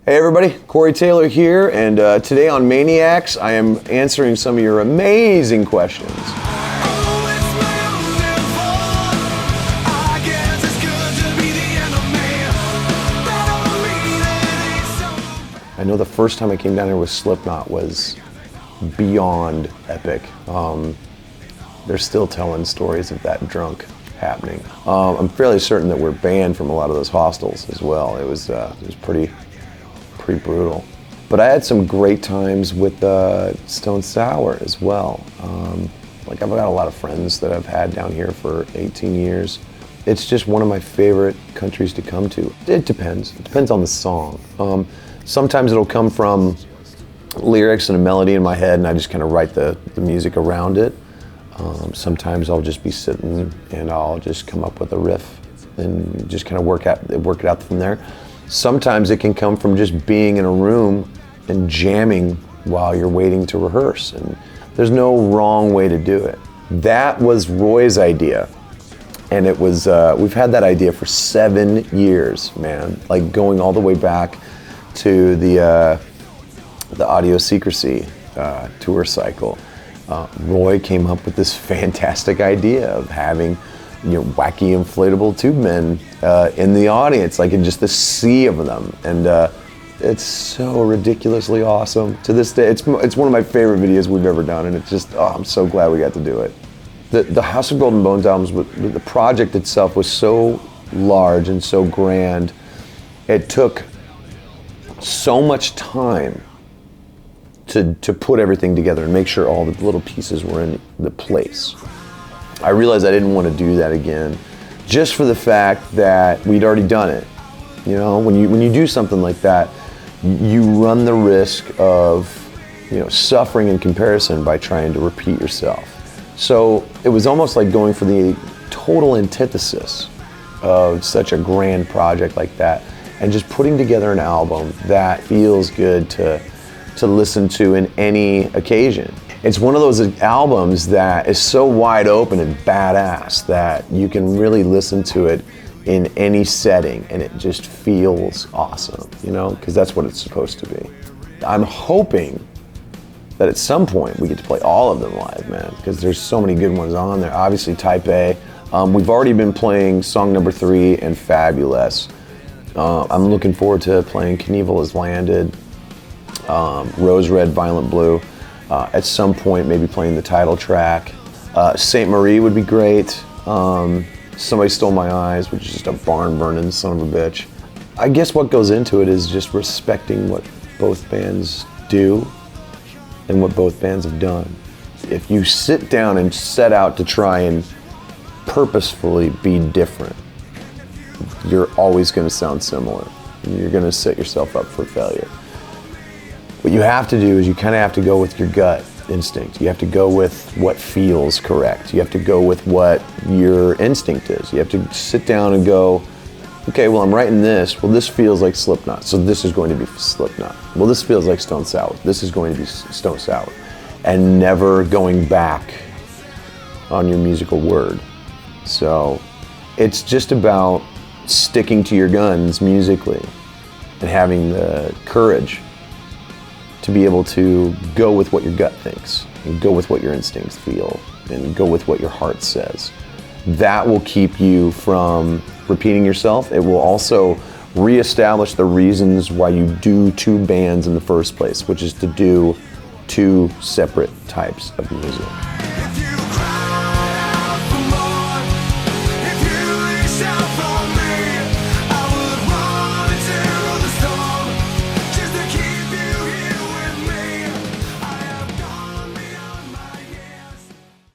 Hey everybody, Corey Taylor here, and today on Maniacs, I am answering some of your amazing questions. I know the first time I came down here with Slipknot was beyond epic. They're still telling stories of that drunk happening. I'm fairly certain that we're banned from a lot of those hostels as well. It was pretty brutal. But I had some great times with Stone Sour as well. Like I've got a lot of friends that I've had down here for 18 years. It's just one of my favorite countries to come to. It depends on the song. Sometimes it'll come from lyrics and a melody in my head and I just kind of write the music around it. Sometimes I'll just be sitting and I'll just come up with a riff and just kind of work it out from there. Sometimes it can come from just being in a room and jamming while you're waiting to rehearse, and there's no wrong way to do it. That was Roy's idea, and it was we've had that idea for 7 years, man. Like going all the way back to the Audio Secrecy tour cycle. Roy came up with this fantastic idea of having wacky inflatable tube men in the audience, like in just the sea of them, and it's so ridiculously awesome. To this day, it's one of my favorite videos we've ever done, and it's just, I'm so glad we got to do it. The House of Golden Bones albums, the project itself was so large and so grand. It took so much time to put everything together and make sure all the little pieces were in the place. I realized I didn't want to do that again, just for the fact that we'd already done it. When you do something like that, you run the risk of suffering in comparison by trying to repeat yourself. So it was almost like going for the total antithesis of such a grand project like that, and just putting together an album that feels good to listen to in any occasion. It's one of those albums that is so wide open and badass that you can really listen to it in any setting and it just feels awesome, because that's what it's supposed to be. I'm hoping that at some point we get to play all of them live, man, because there's so many good ones on there. Obviously Type A. We've already been playing song number 3 and Fabulous. I'm looking forward to playing Knievel Has Landed, Rose Red, Violent Blue. At some point, maybe playing the title track. Saint Marie would be great. Somebody Stole My Eyes, which is just a barn-burning son of a bitch. I guess what goes into it is just respecting what both bands do and what both bands have done. If you sit down and set out to try and purposefully be different, you're always going to sound similar. You're going to set yourself up for failure. What you have to do is you kind of have to go with your gut instinct. You have to go with what feels correct. You have to go with what your instinct is. You have to sit down and go, okay, well, I'm writing this. Well, this feels like Slipknot, so this is going to be Slipknot. Well, this feels like Stone Sour. This is going to be Stone Sour. And never going back on your musical word. So it's just about sticking to your guns musically and having the courage to be able to go with what your gut thinks and go with what your instincts feel and go with what your heart says. That will keep you from repeating yourself. It will also reestablish the reasons why you do 2 bands in the first place, which is to do 2 separate types of music.